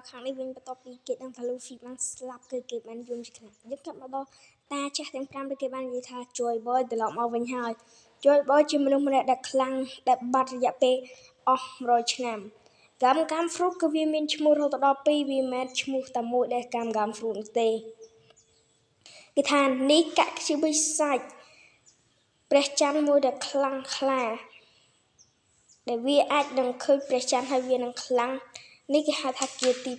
ខាងនេះវិញបន្ទាប់ពីគេដឹងថា Luffy បានស្លាប់គឺគេបានយំឆ្លាក់យើងកลับមកដល់តាចាស់ទាំង5ដែលគេបាននិយាយថា Joy Boy ត្រឡប់មកវិញហើយ Joy Boy ជាមនុស្សម្នាក់ដែលខ្លាំងដែលបាត់រយៈពេលអស់100ឆ្នាំGam Fruit គឺវាមានឈ្មោះរហូតដល់2វាមិនមែនឈ្មោះតែមួយដែល Gam Fruit នោះទេគេថានេះកាក់ជាបិសាចព្រះច័ន្ទមួយដែលខ្លាំងក្លាដែលវាអាចនឹងឃើញព្រះច័ន្ទហើយវានឹងខ្លាំងនេះគេហៅថាគាទី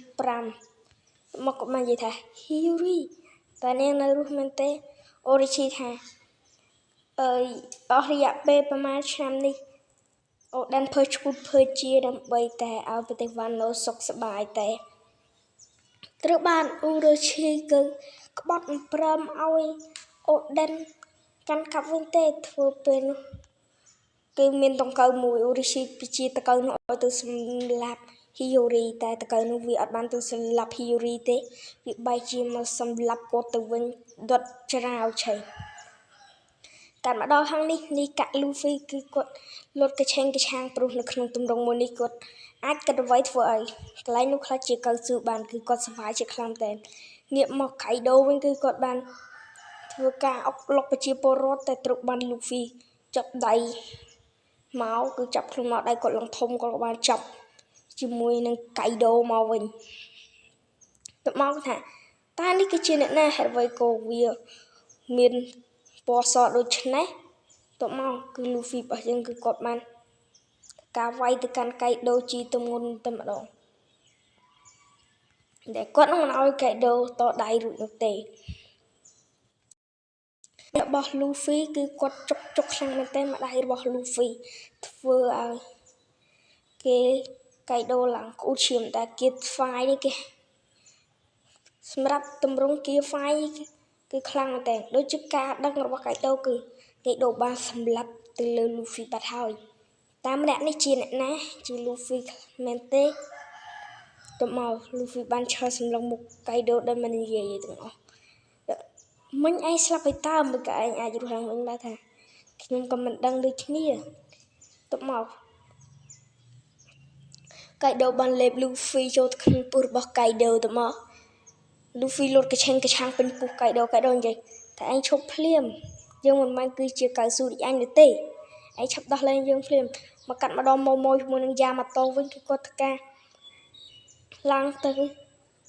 5មកក៏បាននិយាយថា Hiyori តើនាងនៅរស់មែនទេ Orochi ថាអស់រយៈពេលប្រហែលឆ្នាំនេះអូដែនភើឈួតភើជាដើម្បីតែឲ្យប្រទេសវ៉ាណូសុខសប្បាយតែត្រូវបាន Orochi គឺក្បត់មិនព្រមឲ្យអូដែនកាន់កាប់វិញទេធ្វើពេលនោះគឺមានដង្កូវមួយ Orochi ពិជាដង្កូវនោះឲ្យទៅសម្លាប់ Hiyori តែដង្កូវនោះវាអត់បានទៅសម្លាប់ Hiyori ទេវាបែរជាមកសម្លាប់គាត់ទៅវិញដុតច្រាវឆេះកាត់មកដល់ខាងនេះនេះកាក់ Luffy គឺគាត់លុតកឆេងកឆាងព្រោះនៅក្នុងទម្រង់មួយនេះគាត់អាចកាត់អ្វីធ្វើឲ្យកន្លែងនោះខ្លះជាកៅស៊ូបានគឺគាត់សប្បាយជាខ្លាំងតែងាកមក Kaido វិញគឺគាត់បានធ្វើការអុកលុកប្រជាពលរដ្ឋតែត្រូវបាន Luffy ចាប់ដៃមកគឺចាប់ខ្លួនមកដៃគាត់ឡើងធំគាត់ក៏បានចាប់ជាមួយនឹង Kaido មកវិញទៅមកថាតើនេះគឺជាអ្នកណាហេតុអ្វីក៏វាមានពណ៌សដូចនេះទៅមកគឺ Luffy របស់យើងគឺគាត់បានការវាយទៅកាន់ Kaido ជីទម្ងន់តែម្ដងដែលគាត់នឹងមិនឲ្យកៃដូតដៃរួចនោះទេរបស់ Luffy គឺគាត់ចុកខ្លាំងមែនទែនម្ដាយរបស់ Luffy ធ្វើឲ្យគេកៃដូឡើងក្អួតឈាមតែគេហ្វាយនេះគេសម្រាប់តម្រង់គេហ្វាយគឺខ្លាំងមែនទែនដូចជាការដឹងរបស់កៃដូគឺកៃដូបានសម្លាប់ទៅលើ Luffy បាត់ហើយតាមម្នាក់នេះជាអ្នកណាជា Luffy មែនទេទៅមក Luffy បានឈរសម្លឹងមុខ Kaido ដែលមិននិយាយទាំងអស់មិញឯងស្លាប់ហើយតើមិនក៏ឯងអាចរស់ឡើងវិញបានថាខ្ញុំក៏មិនដឹងដូចគ្នាទៅមក Kaido បានលេប Luffy ចូលទៅក្នុងពោះរបស់ Kaido ទៅមក Luffy លុតកឆេងកឆាំងពេញពោះ Kaido និយាយតែឯងឈប់ភ្លាមយើងមិនមែនគឺជាកៅស៊ូដូចអញទេឯងឆាប់ដោះលែងយើងភ្លាមមកកាត់ម្ដងម៉ូជាមួយនឹង Yamato វិញគឺគាត់ធ្វើការឡើងទៅ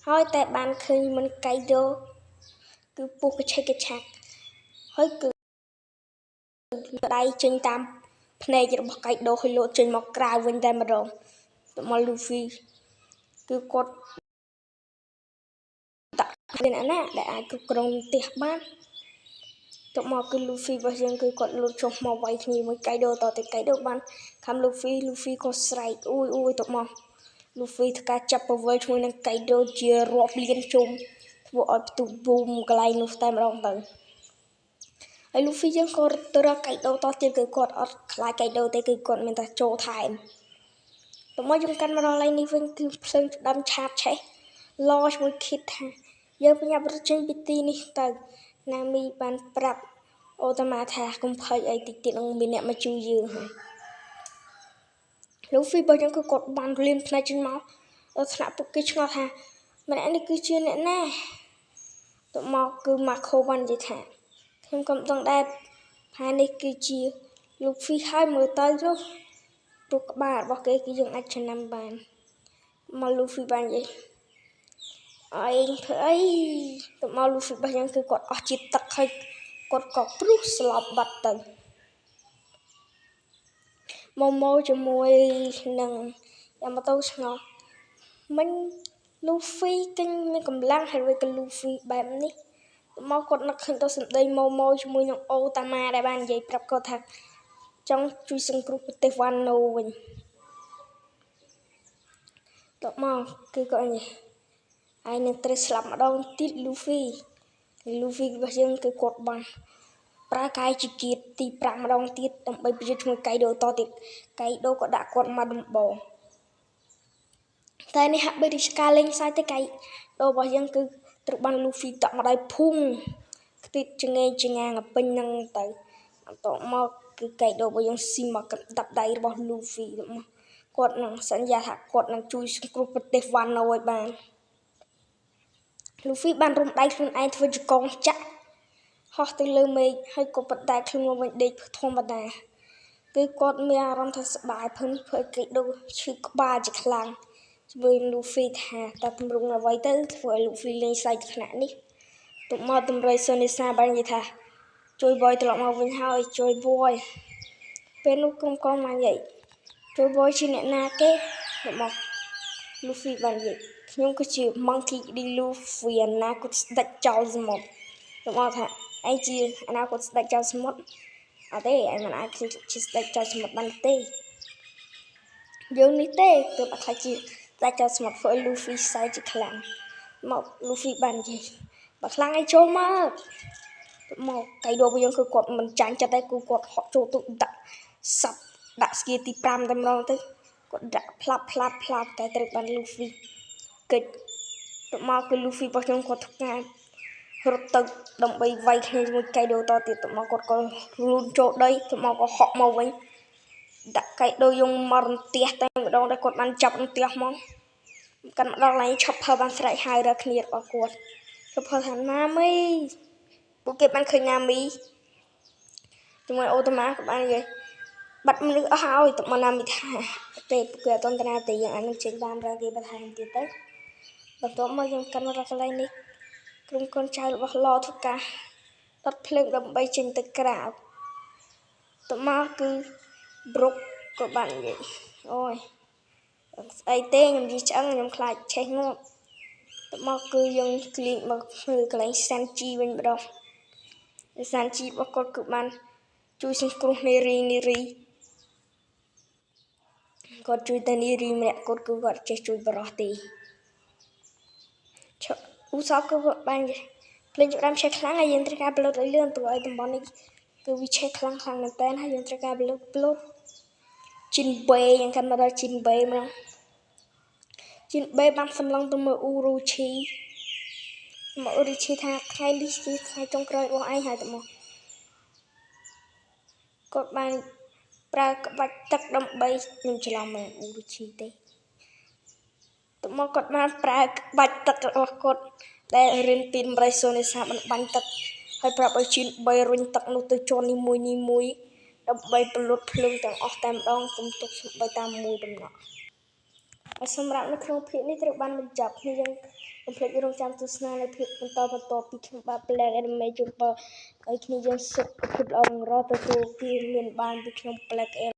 ហើយតែបានឃើញមិនកៃដូគឺពុះកឆេកឆាក់ហើយគឺដៃចេញតាមភ្នែករបស់កៃដូហើយលោតចេញមកក្រៅវិញតែម្ដងទៅមក Luffy គឺគាត់ដាក់មានអាណាដែលអាចគ្រប់គ្រងផ្ទះបានទៅមកគឺ Luffy របស់យើងគឺគាត់លុតចុះមកវាយគ្នាមួយកៃដូតទៅកៃដូបានខំ Luffy ក៏ស្រែកអ៊ូយទៅមកLuffy ធ្វើការចាប់ពវល់ជាមួយនឹង Kaido ជារាប់លានជុំធ្វើឲ្យផ្ទុះប៊ូមកន្លែងនោះតែម្ដងទៅហើយ Luffy យើងក៏ទៅរក Kaido តទៀតគឺគាត់អត់ខ្លាច Kaido ទេគឺគាត់មានតែចូលថែមទៅមកយើងកាន់មកដល់កន្លែងនេះវិញគឺភ្លើងដើមឆាបឆេះឡជាមួយ Kid ថាយើងប្រញាប់រត់ចេញពីទីនេះទៅ Nami បានប្រាប់អូតាម៉ាថាកុំភ័យអីតិចទៀតនឹងមានអ្នកមកជួយយើងហើយLuffy របស់យើងគឺគាត់បានលៀនផ្នែកចេញមកដល់ថ្នាក់ពួកគេឆ្ងល់ថាម្នាក់នេះគឺជាអ្នកណាទៅមកគឺ Marco បាននិយាយថាខ្ញុំក៏មិនដឹងដែរថានេះគឺជា Luffy ហើយមើលទៅនោះរូបក្បាលរបស់គេគឺយើងអាចចំណាំបានមក Luffy បាននិយាយអីធ្វើអីទៅមក Luffy របស់យើងគឺគាត់អស់ជាតិទឹកហើយគាត់ក៏ព្រុសស្លាប់បាត់ទៅម៉ូជាមួយនឹងយ៉ាម៉ូតូឆ្ងល់មិញ Luffy ទិញមានកម្លាំងហើយវាក៏ Luffy បែបនេះមកគាត់នឹកឃើញទៅសម្ដីម៉ូជាមួយនឹងអូតាម៉ាដែលបាននិយាយប្រាប់គាត់ថាចង់ជួយសង្គ្រោះប្រទេសវ៉ាណូវិញតមកគឺគាត់និយាយហើយនឹងត្រូវស្លាប់ម្ដងទៀត Luffy របស់យើងគឺគាត់បានប្រើកាយជាគៀតទី5ម្ដងទៀតដើម្បីប្រយុទ្ធជាមួយ Kaido តទៀត Kaido ក៏ដាក់គាត់មកដំបងតែនេះហាក់បីដូចការលេងសើចទេ Kaido របស់យើងគឺត្រូវបាន Luffy ដាក់មកដៃភុងខ្ទេចចងេងចងាងពេញហ្នឹងទៅបន្ទាប់មកគឺ Kaido របស់យើងស៊ីមកកាប់ដៃរបស់ Luffy ទៅមក គាត់នឹងសន្យាថាគាត់នឹងជួយសង្គ្រោះប្រទេសវ៉ាណូឲ្យបានលូហ្វីបានរុំដៃខ្លួនឯងធ្វើជាកងចាក់ហោះទៅលើមេឃហើយក៏បដាខ្លួនមកវិញដេកធម្មតាគឺគាត់មានអារម្មណ៍ថាសប្បាយព្រោះគេដូចឈឺក្បាលជាខ្លាំងជាមួយលូហ្វីថាតើទម្រង់អ្វីទៅធ្វើឲ្យលូហ្វីលេងសើចថ្នាក់នេះទុកមកតម្រុយសូនីសាបាននិយាយថាជួយបយត្រឡប់មកវិញហើយជួយបយពេលនោះក្រុមកងបាននិយាយជួយបយជាអ្នកណាគេមកលូហ្វីបាននិយាយខ្ញុំគឺជា Monkey D. Luffy អនាគតស្ដេចចោលសមុទ្រខ្ញុំអត់ថាឯងជាអនាគតស្ដេចចោលសមុទ្រអត់ទេឯងមិនអាចជាស្ដេចចោលសមុទ្របានទេយើងនេះទេទើបអត់ខ្លាចជាស្ដេចចោលសមុទ្រធ្វើឲ្យ Luffy សើចជាខ្លាំងមក Luffy បាននិយាយបើខ្លាំងឯងចូលមកកៃដូរបស់យើងគឺគាត់មិនចាញ់ចិត្តទេគឺគាត់ហក់ចូលទៅដាក់សັບដាក់ស្គីទី5តែម្ដងទៅគាត់ដាក់ផ្លាប់តែត្រូវបាន Luffy កិច្ចទៅមកគឺ Luffy របស់ខ្ញុំគាត់ធ្វើការរត់ទៅដើម្បីវាយគ្នាជាមួយកៃដូតទៀតទៅមកគាត់ក៏លូនចូលដីទៅមកក៏ហក់មកវិញដាក់កៃដូយងមករន្ទះតែម្ដងដែលគាត់បានចាប់រន្ទះមកកាន់ម្ដងឡើងឈប់ផើបានស្រែកហៅដល់គ្នារបស់គាត់ឈប់ផើថាណាមីពួកគេបានឃើញណាមីជាមួយអូតូម៉ាក៏បាននិយាយបាត់មនុស្សអស់ហើយទៅមកណាមីថាទេពួកគេអត់តន្តាទេយើងអាចនឹងចេញបានរកគេបន្ថែមទៀតទៅបន្ទាប់មកយើងកាន់មករកកន្លែងនេះក្រុមកូនចៅរបស់ឡធ្វើការដុតភ្លើងដើម្បីចេញទៅក្រៅទៅមកគឺ Brook ក៏បាននិយាយអូយស្អីទេខ្ញុំនិយាយឆ្អឹងខ្ញុំខ្លាចឆេះងាប់ទៅមកគឺយើងគ្លៀងមកមើលកន្លែង Sanji វិញម្ដង Sanji របស់គាត់គឺបានជួយសង្គ្រោះនារីគាត់ជួយតែនារីម្នាក់គាត់គឺគាត់ចេះជួយបរោះទេឧស្សាហ៍គឺបានភ្លេងច្បាំឆេះខ្លាំងហើយយើងត្រូវការប្លុតឲ្យលឿនព្រោះឲ្យតំបន់នេះគឺវាឆេះខ្លាំងមែនតើហើយយើងត្រូវការប្លុតជីនបេយ៉ាងកាន់មកដល់ជីនបេមកជីនបេបានសម្លឹងទៅមើលអ៊ូរូឈីមកអ៊ូរូឈីថាថ្ងៃនេះជាថ្ងៃចុងក្រោយរបស់ឯងហើយទៅមកគាត់បានប្រើក្បាច់ទឹកដើម្បីខ្ញុំច្រឡំមិនអ៊ូរូឈីទេទៅមកគាត់បានប្រើក្បាច់ទឹករបស់គាត់ដែលរៀនពីម្រៃសូនេសាបានបាញ់ទឹកហើយប្រាប់ឲ្យជីនបេរុញទឹកនោះទៅជាន់នីមួយដើម្បីពលុតភ្លើងទាំងអស់តែម្ដងកុំទុកសំបីតាមមួយដំណក់ហើយសម្រាប់នៅក្នុងភាគនេះត្រូវបានបញ្ចប់គ្នាយើងកុំភ្លេចរងចាំទស្សនានៅភាគបន្តពីខ្ញុំបាទ Black Anime ជូនពរឲ្យគ្នាយើងសុខភាពល្អនិងរស់ទទួលពីមានបានពីខ្ញុំ Black